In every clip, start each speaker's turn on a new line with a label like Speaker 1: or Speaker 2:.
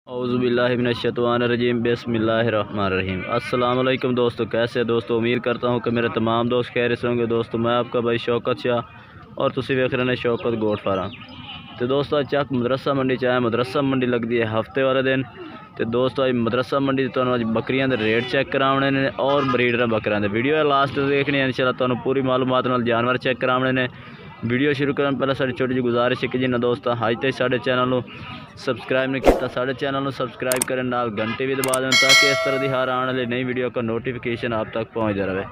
Speaker 1: औज़ुबिल्लाहिमिनश्शैतानिर्रजीम बिस्मिल्लाहिर्रहमानिर्रहीम। अस्सलाम वालेकुम दोस्तों, कैसे दोस्तों। उम्मीद करता हूँ कि मेरे तमाम दोस्त खैरियत से होंगे। दोस्तों मैं आपका भाई शौकत शाह और तुसी वेख रहे हैं शौकत गोट फार्म। तो दोस्तों चक मदरसा मंडी चाहे मदरसा मंडी लगती है हफ्ते वाले दिन। तो दोस्तों अज मदरसा मंडी तो अज बकरियां के रेट चेक कराने ने और ब्रीडर बकरियां के वीडियो लास्ट देखनी है। इंशाल्लाह तुहानू पूरी मालूमात नाल जानवर चेक कराने ने। वीडियो शुरू करने पहले साड़ी छोटी जी गुजारिश है कि जिन्हें दोस्तों अज तक साढ़े चैनल को सबसक्राइब नहीं किया साढ़े चैनल को सबसक्राइब करें, नाल घंटे भी दबा दें ताकि इस तरह की हर आने वाली नई वीडियो का नोटिफिकेशन आप तक पहुँचता रहे।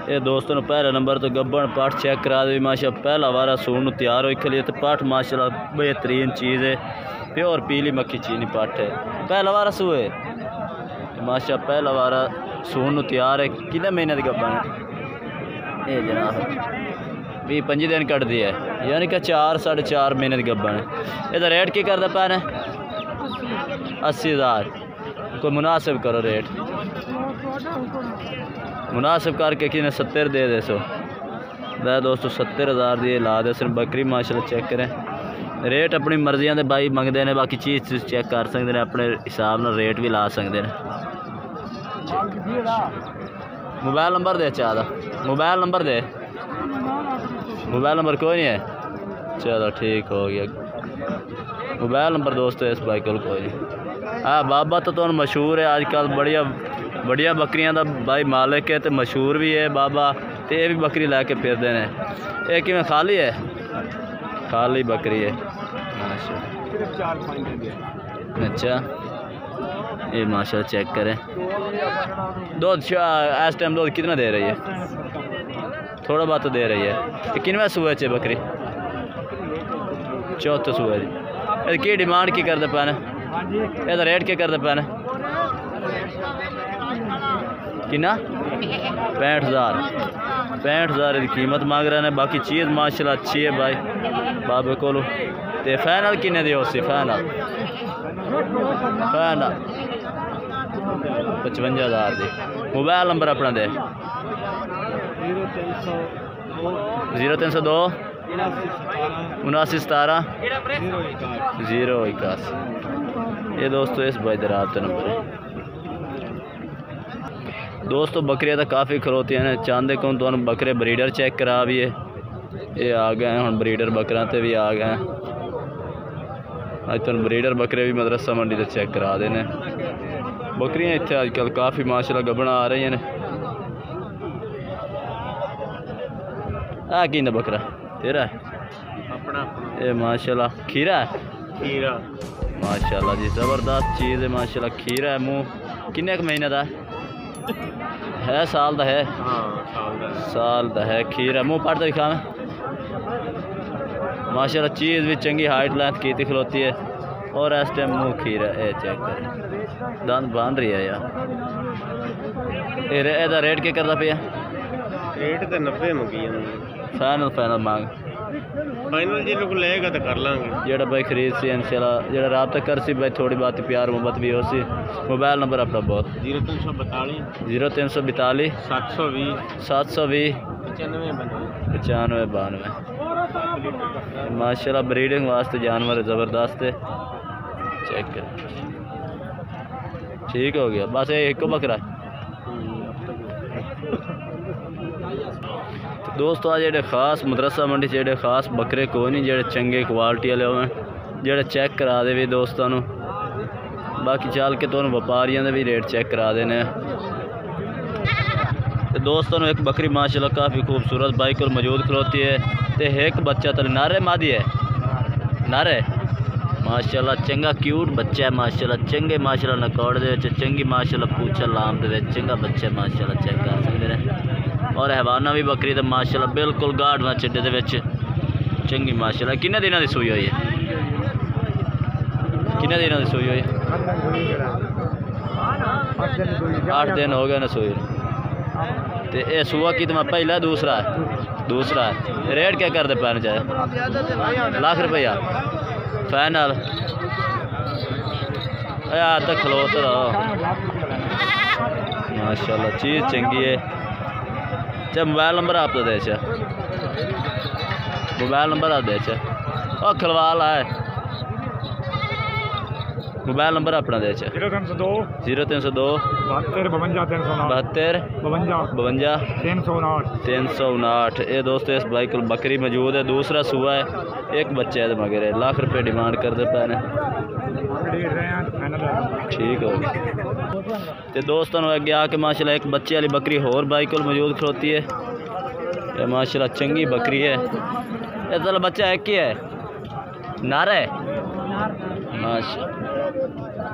Speaker 1: ये दोस्तों पहले नंबर तो गब्बन पाठ चेक करा दे माशा पहला वारा सून तैयार हो खली। तो पाठ माशाल्लाह बेहतरीन चीज़ है, प्योर पीली मक्खी चीनी पाठ है। पहला वारा सूए माशा पहला वारा सून तैयार है। कितने महीने की गब्बन है ये जनाब 20-25 दिन कट दी है, यानी कि 4-4.5 महीने की गब्बन है। इसका रेट की करता पैन है 80,000। कोई मुनासिब करो रेट मुनासिब करके कि 70 दे सो दोस्तों 70,000 दी ला दे। सिर्फ बकरी माशाल्लाह चेक करें। रेट अपनी मर्जियां दे भाई मंगते हैं, बाकी चीज़ चेक कर सकते हैं, अपने हिसाब नाल रेट भी ला सकते हैं। मोबाइल नंबर दे चाहता मोबाइल नंबर दे मोबाइल नंबर कोई नहीं है। चलो ठीक हो गया, मोबाइल नंबर दोस्तों इस भाई को कोई नहीं। हाँ बाबा तो मशहूर है आजकल, बढ़िया बढ़िया बकरियां का भाई मालिक है तो मशहूर भी है बाबा। तो ये भी बकरी लैके फिरते हैं। ये कि खाली है, खाली बकरी है अच्छा। ये माशाल्लाह चेक करें। दूध इस टाइम दूध कितना दे रही है? थोड़ा बहुत तो दे रही है। किनवा सूए च बकरी? चौथे सूए जी। की डिमांड की करते पैने? इसका रेट क्या करते पैने? कितना? 65,000 की कीमत मांग रहे हैं। बाकी चीज़ माशाल्लाह अच्छी है भाई बाबे को। तो फाइनल किन्ने दी उसी? फाइनल 55,000 दी। मोबाइल नंबर अपना दे 0302 7917 081। ये दोस्तों इस भाई राबता नंबर है। दोस्तों बकरियां तो काफ़ी खलोती हैं, चाहते कौन तो बकरे ब्रीडर चेक करा भी है। ये आ गए हैं हम ब्रीडर बकरा ते भी आ गए हैं। अज तुम ब्रीडर बकरे भी मदरसा मंडी से चेक करा देने। बकरियां इतने अजकल काफ़ी माशाल्लाह गबना आ रही हैं। आ कि बकरा तेरा है अपना? ये माशाल्लाह खीरा है। खीरा माशाल्लाह जी ज़बरदस्त चीज़ है माशाल्लाह। खीरा है। मुँह किन्ने महीने का है? साल का है। साल का है। खीरा मुँह पड़ता दिखा में माशाल्लाह। चीज़ भी चंगी हाइट लेंथ की खलोती है और इस टाइम मुँह खीरा है। चेक कर दंद बन रही है यार। एदा रेट क्या करता पे?
Speaker 2: रेट तो 90 मंगी।
Speaker 1: फाइनल मांग
Speaker 2: फाइनल जो लोग लेगा तो कर लांगे।
Speaker 1: जो भाई खरीद सी इंशाल्लाह जो रबता कर सी भाई थोड़ी बात प्यार मोहब्बत भी हो सी। मोबाइल नंबर अपना बहुत 0342 720 9592। माशाल्लाह ब्रीडिंग वास्ते जानवर ज़बरदस्त है। चेक कर ठीक हो गया। बस ये एक बकरा है। दोस्तों आज जो खास मदरसा मंडी जो खास बकरे को नहीं जो चंगे क्वालिटी वाले हों जो चेक करा दे भी दोस्तों। बाकी चल के तो व्यापारियों के भी रेट चेक करा देने। तो दोस्तों एक बकरी माशाल्लाह काफ़ी खूबसूरत भाई को मौजूद खलोती है। तो एक बच्चा तो नारे मादी है नारे माशाल्लाह चंगा क्यूट बच्चा है माशाल्लाह। चंगे माशाल्लाह नकौड़ दे चंगी माशाल्लाह पूछा लाम दे चंगा बच्चा माशाल्लाह चेक कर सकते हैं। और हवाना भी बकरी तो माशाल्लाह बिल्कुल गाढ़वा चिड्डे दे विच चंगी माशाल्लाह। किन्ने दिनों की सूई हुई है? किन्ने दिनों की सूई हुई? 8 दिन हो गए ना सूई। तो ये सूआ की तो पहला दूसरा है। रेट क्या करते पैन चाहे? लाख रुपया फाइनल यार तक खलो तो माशाल्लाह चीज़ चंगी है। अच्छा मोबाइल नंबर आप तो दे मोबाइल नंबर आप दे खलवाल है मोबाइल नंबर अपना दे
Speaker 3: 0302
Speaker 1: 0302
Speaker 3: 72 52
Speaker 1: 52 359। ये दोस्तों इस भाई को बकरी मौजूद है, दूसरा सुआ है, एक बच्चा है मगर है, लाख रुपये डिमांड करते पे ने। ठीक हो तो दोस्तों अगे आके माशाल्लाह एक बच्चे वाली बकरी होर भाई को मौजूद खड़ोती है। ये माशाल्लाह चंगी बकरी है। ये चलो बच्चा है क्या है, नार है माशा,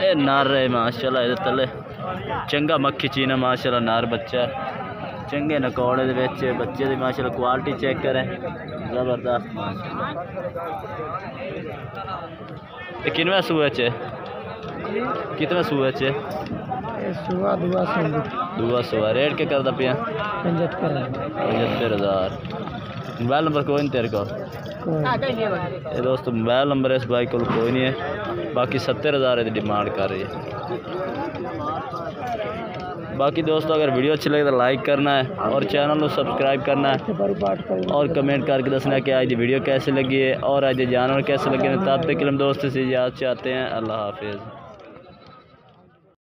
Speaker 1: ये नार है माशाल्लाह। ये तले चंगा मक्खी चीना माशाल्लाह, नार बच्चा है, चंगे नकौड़े दे विच बच्चे दी माशाल्लाह क्वालिटी चेक करें, ज़बरदस्त माशाल्लाह। ये किनवा सूआ च कितना सूआ च दुआ सुआ रेट के करदा पिया 75,000। मोबाइल नंबर कोई नहीं तेरे को? ये दोस्तों मोबाइल नंबर इस भाई को कोई नहीं है, बाकी 70,000 की डिमांड कर रही है। बाकी दोस्तों अगर वीडियो अच्छी लगे तो लाइक करना है और चैनल को सब्सक्राइब करना है और कमेंट करके दसना कि आज की वीडियो कैसे लगी है और आज जानवर कैसे लगे। तब तक हम दोस्तों से याद चाहते हैं। अल्लाह हाफिज़।